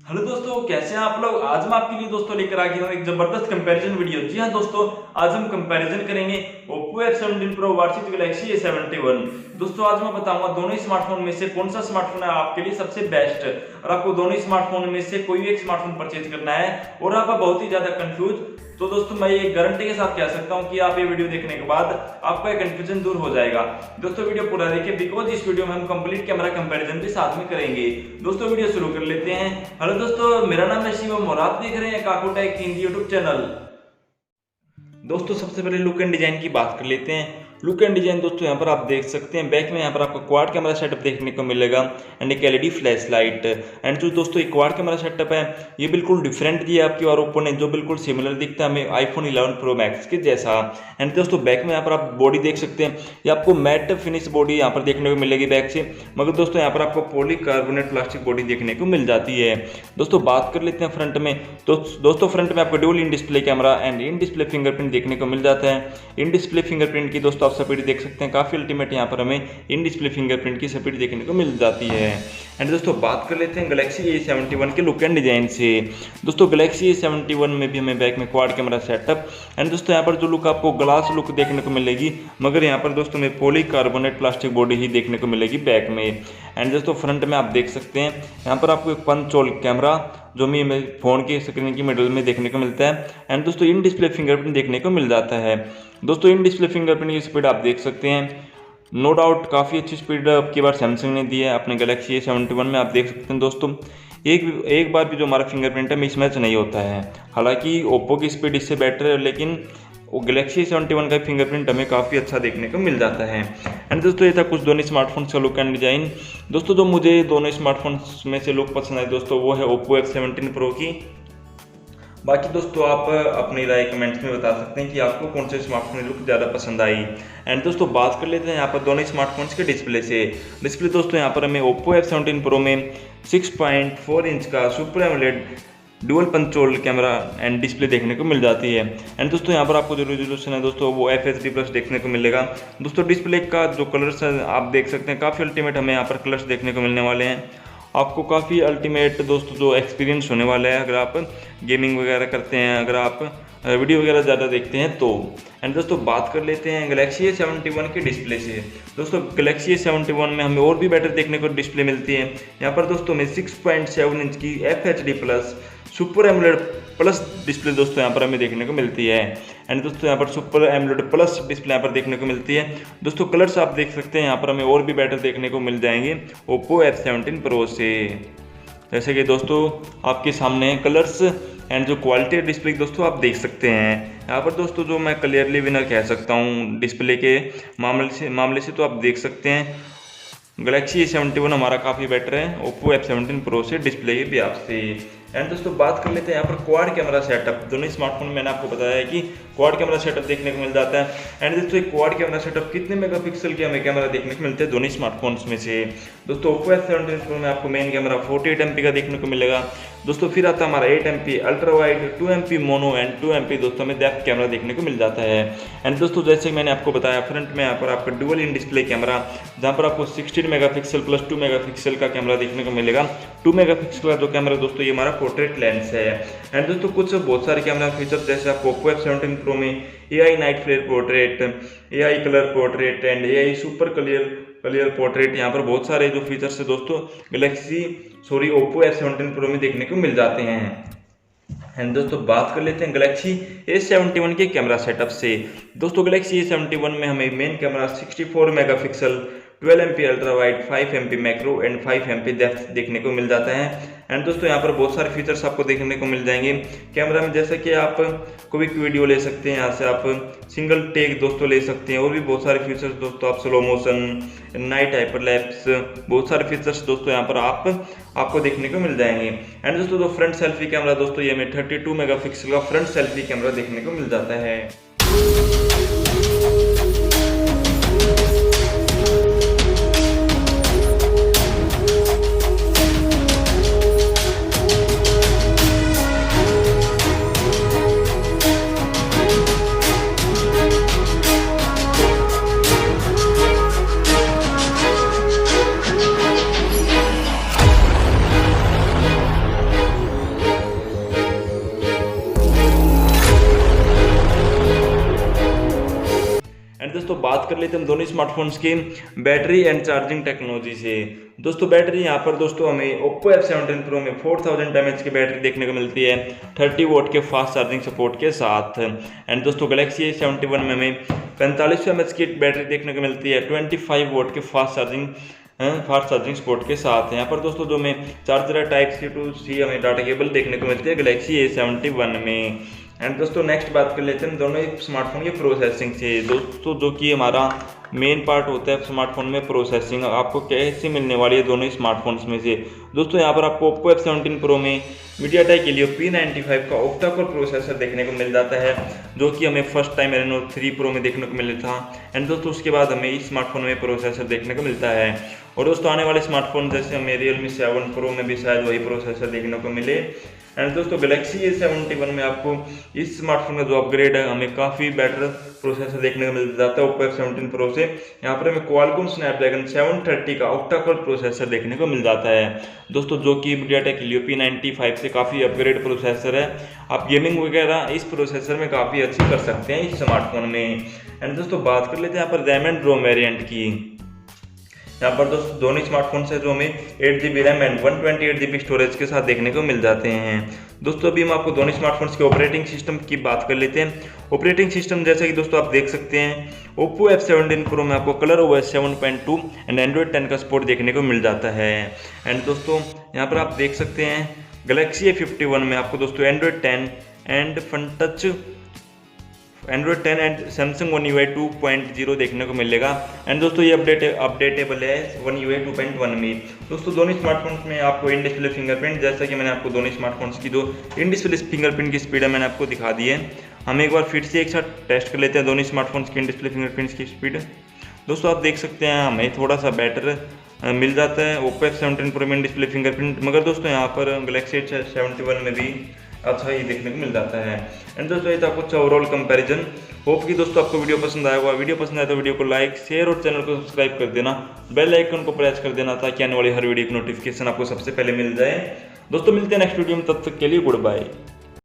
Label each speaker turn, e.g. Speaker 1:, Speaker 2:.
Speaker 1: Hello दोस्तों, कैसे हैं आप लोग। आज मैं आपके लिए दोस्तों लेकर आ गया हूँ एक जबरदस्त कंपैरिजन वीडियो। जी हाँ दोस्तों, आज हम कंपैरिजन करेंगे Oppo F17 Pro versus Galaxy A71। दोस्तों आज मैं बताऊंगा दोनों ही स्मार्टफोन में से कौन सा स्मार्टफोन है आपके लिए सबसे बेस्ट। और आपको दोनों ही स्मार्टफोन में से कोई एक स्मार्टफोन परचेज करना है और आप बहुत ही ज्यादा कंफ्यूज, तो दोस्तों मैं ये गारंटी के साथ कह सकता हूं कि आप ये वीडियो देखने के बाद आपका ये कंफ्यूजन दूर हो जाएगा। दोस्तों वीडियो पूरा देखिए, बिकॉज इस वीडियो में हम कंप्लीट कैमरा कंपैरिजन भी साथ में करेंगे। दोस्तों वीडियो शुरू कर लेते हैं। हेलो दोस्तों, मेरा नाम है शिवम और आप देख रहे हैं काकू टेक हिंदी यूट्यूब चैनल। दोस्तों सबसे पहले लुक एंड डिजाइन की बात कर लेते हैं। लुक एंड डिजाइन दोस्तों यहाँ पर आप देख सकते हैं, बैक में यहाँ पर आपको क्वाड कैमरा सेटअप देखने को मिलेगा एंड एक एलईडी फ्लैश लाइट। एंड जो दोस्तों एक क्वाड कैमरा सेटअप है ये बिल्कुल डिफरेंट दिया आपकी और ओप्पो ने, जो बिल्कुल सिमिलर दिखता है हमें आईफोन 11 प्रो मैक्स के जैसा। एंड दोस्तों बैक में यहाँ पर आप बॉडी देख सकते हैं, ये आपको मैट फिनिश बॉडी यहाँ पर देखने को मिलेगी बैक से, मगर दोस्तों यहाँ पर आपको पॉलीकार्बोनेट प्लास्टिक बॉडी देखने को मिल जाती है। दोस्तों बात कर लेते हैं फ्रंट में, तो दोस्तों फ्रंट में आपको dual in display camera and in display fingerprint देखने को मिल जाता है। इन डिस्प्ले फिंगरप्रिंट की दोस्तों आप स्पीड देख सकते हैं, काफी अल्टीमेट यहाँ पर हमें इन डिस्प्ले फिंगरप्रिंट की स्पीड देखने को मिल जाती है। एंड दोस्तों बात कर लेते हैं Galaxy A71 के लुक एंड डिजाइन से। दोस्तों Galaxy A71 में भी हमें बैक में क्वाड कैमरा सेटअप एंड दोस्तों यहाँ पर जो लुक आपको ग्लास लुक देखने को मिलेगी, मगर यहाँ पर दोस्तों में पॉलीकार्बोनेट प्लास्टिक बॉडी ही देखने को मिलेगी बैक में। एंड दोस्तों फ्रंट में आप देख सकते हैं यहाँ पर आपको एक पंच होल कैमरा जो हमें फ़ोन की स्क्रीन की मिडल में देखने को मिलता है। एंड दोस्तों इन डिस्प्ले फिंगरप्रिंट देखने को मिल जाता है। दोस्तों इन डिस्प्ले फिंगरप्रिंट की स्पीड आप देख सकते हैं, नो डाउट काफ़ी अच्छी स्पीड अब की बार सैमसंग ने दी है अपने Galaxy A71 में। आप देख सकते हैं दोस्तों एक बार भी जो हमारा फिंगरप्रिंट है मिसमैच नहीं होता है। हालांकि ओप्पो की स्पीड इससे बेटर है, लेकिन वो Galaxy A71 का फिंगरप्रिंट हमें काफ़ी अच्छा देखने को मिल जाता है। एंड दोस्तों ये था कुछ दोनों स्मार्टफोन्स का लुक एंड डिज़ाइन। दोस्तों जो मुझे दोनों स्मार्टफोन्स में से लुक पसंद आए दोस्तों वो है Oppo F17 Pro की। बाकी दोस्तों आप अपनी राय कमेंट्स में बता सकते हैं कि आपको कौन से स्मार्टफोन लुक ज़्यादा पसंद आई। एंड दोस्तों बात कर लेते हैं यहाँ पर दोनों स्मार्टफोन्स के डिस्प्ले से। डिस्प्ले दोस्तों यहाँ पर हमें Oppo F17 Pro में 6.4 इंच का super AMOLED dual punch hole camera and display देखने को मिल जाती है। एंड दोस्तों यहाँ पर आपको जो रेजोल्यूशन है दोस्तों वो FHD+ देखने को मिलेगा। दोस्तों डिस्प्ले का जो कलर्स है आप देख सकते हैं, काफ़ी अल्टीमेट हमें यहाँ पर कलर्स देखने को मिलने वाले हैं। आपको काफ़ी अल्टीमेट दोस्तों जो एक्सपीरियंस होने वाला है अगर आप गेमिंग वगैरह करते हैं, अगर आप वीडियो वगैरह ज़्यादा देखते हैं तो। एंड दोस्तों बात कर लेते हैं Galaxy A71 के डिस्प्ले से। दोस्तों Galaxy A71 में हमें और भी बेटर देखने को डिस्प्ले मिलती है। यहाँ पर दोस्तों में 6.7 इंच की FHD+ super AMOLED plus display दोस्तों यहाँ पर हमें देखने को मिलती है। एंड दोस्तों यहाँ पर सुपर एमोलेड प्लस डिस्प्ले यहाँ पर देखने को मिलती है। दोस्तों कलर्स आप देख सकते हैं यहाँ पर हमें और भी बेटर देखने को मिल जाएंगे Oppo F17 Pro से। जैसे कि दोस्तों आपके सामने कलर्स एंड जो क्वालिटी डिस्प्ले दोस्तों आप देख सकते हैं। यहाँ पर दोस्तों जो मैं क्लियरली विनर कह सकता हूँ डिस्प्ले के मामले से तो आप देख सकते हैं Galaxy A71 हमारा काफ़ी बेटर है Oppo F17 Pro से डिस्प्ले के लिहाज से। एंड दोस्तों बात कर लेते हैं यहाँ पर क्वाड कैमरा सेटअप। दोनों स्मार्टफोन में मैंने आपको बताया है कि क्वाड कैमरा सेटअप देखने को मिल जाता है। एंड दोस्तों एक क्वाड कैमरा सेटअप कितने मेगापिक्सल के हमें कैमरा देखने को मिलते हैं दोनों स्मार्टफोन्स में से। दोस्तों Oppo F17 Pro में आपको मेन कैमरा 48 MP का देखने को मिलेगा। दोस्तों फिर आता है हमारा 8 MP ultra wide, 2 MP mono and 2 MP दोस्तों में डेप्थ कैमरा देखने को मिल जाता है। एंड दोस्तों जैसे मैंने आपको बताया फ्रंट में यहाँ पर आपका डुअल इन डिस्प्ले कैमरा, जहाँ पर आपको 16 मेगापिक्सल प्लस 2 मेगापिक्सल का कैमरा देखने को मिलेगा। 2 मेगापिक्सल का जो कैमरा दोस्तों ये हमारा पोर्ट्रेट लेंस है। एंड दोस्तों कुछ बहुत सारे कैमरा फीचर जैसे आपको Oppo F17 Pro में AI night flare portrait, AI colour portrait and AI super clear portrait, यहाँ पर बहुत सारे जो फीचर्स है दोस्तों Oppo F17 Pro में देखने को मिल जाते हैं। एंड दोस्तों बात कर लेते हैं Galaxy A71 के कैमरा सेटअप से। दोस्तों Galaxy A71 में हमें main camera 64 megapixel 12 MP ultra wide, 5 MP macro and 5 MP depth देखने को मिल जाता है। एंड दोस्तों यहाँ पर बहुत सारे फीचर्स आपको देखने को मिल जाएंगे कैमरा में, जैसे कि आप क्विक वीडियो ले सकते हैं, यहाँ से आप सिंगल टेक दोस्तों ले सकते हैं, और भी बहुत सारे फीचर्स दोस्तों आप स्लो मोशन, नाइट हाइपरलैप्स, बहुत सारे फीचर्स दोस्तों यहाँ पर आपको देखने को मिल जाएंगे। एंड दोस्तों जो फ्रंट सेल्फी कैमरा दोस्तों ये हमें 32 मेगापिक्सल का फ्रंट सेल्फी कैमरा देखने को मिल जाता है। दोस्तों बात कर लेते हैं हम दोनों स्मार्टफोन्स की बैटरी एंड चार्जिंग टेक्नोलॉजी से। दोस्तों बैटरी यहाँ पर दोस्तों हमें Oppo F17 Pro में 4000 mAh की बैटरी देखने को मिलती है 30 वोट के फास्ट चार्जिंग सपोर्ट के साथ। एंड दोस्तों Galaxy A71 में हमें 4500 mAh की बैटरी देखने को मिलती है 25 वोट के फास्ट चार्जिंग सपोर्ट के साथ। यहाँ पर दोस्तों जो हमें चार्जर है टाइप C to C हमें डाटा केबल देखने को मिलती है Galaxy A71 में। एंड दोस्तों नेक्स्ट बात कर लेते हैं दोनों ही स्मार्टफोन की प्रोसेसिंग से। दोस्तों जो कि हमारा मेन पार्ट होता है स्मार्टफोन में प्रोसेसिंग, आपको कैसे मिलने वाली है दोनों ही स्मार्टफोन्स में से। दोस्तों यहाँ पर आपको Oppo F17 Pro में MediaTek Helio P95 का ऑक्टा कोर प्रोसेसर देखने को मिल जाता है, जो कि हमें फर्स्ट टाइम Reno 3 Pro में देखने को मिला था। एंड दोस्तों उसके बाद हमें इस स्मार्टफोन में प्रोसेसर देखने को मिलता है। और दोस्तों आने वाले स्मार्टफोन जैसे हमें Realme 7 Pro में भी शायद वही प्रोसेसर देखने को मिले। एंड दोस्तों Galaxy A71 में आपको इस स्मार्टफोन का जो अपग्रेड है हमें काफ़ी बेटर प्रोसेसर देखने को मिल जाता है Oppo F17 Pro से। यहाँ पर हमें Qualcomm Snapdragon 730 का ऑक्टा कोर प्रोसेसर देखने को मिल जाता है दोस्तों, जो कि MediaTek Helio P95 से काफ़ी अपग्रेड प्रोसेसर है। आप गेमिंग वगैरह इस प्रोसेसर में काफ़ी अच्छी कर सकते हैं इस स्मार्टफोन में। एंड दोस्तों बात कर लेते हैं यहाँ पर रैम एंड रोम वेरिएंट की। यहाँ पर दोस्तों दोनों स्मार्टफोन से जो हमें 8GB RAM and 128GB storage के साथ देखने को मिल जाते हैं। दोस्तों अभी हम आपको दोनों स्मार्टफोन्स के ऑपरेटिंग सिस्टम की बात कर लेते हैं। ऑपरेटिंग सिस्टम जैसा कि दोस्तों आप देख सकते हैं Oppo F17 Pro में आपको ColorOS 7.2 एंड Android 10 का सपोर्ट देखने को मिल जाता है। एंड दोस्तों यहाँ पर आप देख सकते हैं Galaxy A51 में आपको दोस्तों Android 10 and FunTouch Android 10 and Samsung One UI 2.0 देखने को मिलेगा। एंड दोस्तों ये अपडेटेबल है One UI 2.1 में। दोस्तों दोनों स्मार्टफोन्स में आपको इन डिस्प्ले फिंगरप्रिंट, जैसा कि मैंने आपको दोनों स्मार्टफोन्स की जो इन डिस्प्ले फिंगरप्रिंट की स्पीड है मैंने आपको दिखा दी है। हम एक बार फिर से एक साथ टेस्ट कर लेते हैं दोनों स्मार्टफोन्स की इन डिस्प्ले फिंगरप्रिंट्स की स्पीड। दोस्तों आप देख सकते हैं हमें थोड़ा सा बेटर मिल जाता है Oppo F17 Pro में डिस्प्ले फिंगरप्रिंट, मगर दोस्तों यहाँ पर Galaxy A71 में भी अच्छा ही देखने को मिल जाता है। एंड दोस्तों ये था कुछ ओवरऑल कंपैरिजन। होप कि दोस्तों आपको वीडियो पसंद आया होगा। वीडियो पसंद आया तो वीडियो को लाइक शेयर और चैनल को सब्सक्राइब कर देना, बेल आइकन को प्रेस कर देना ताकि आने वाली हर वीडियो की नोटिफिकेशन आपको सबसे पहले मिल जाए। दोस्तों मिलते हैं नेक्स्ट वीडियो में, तब तक के लिए गुड बाय।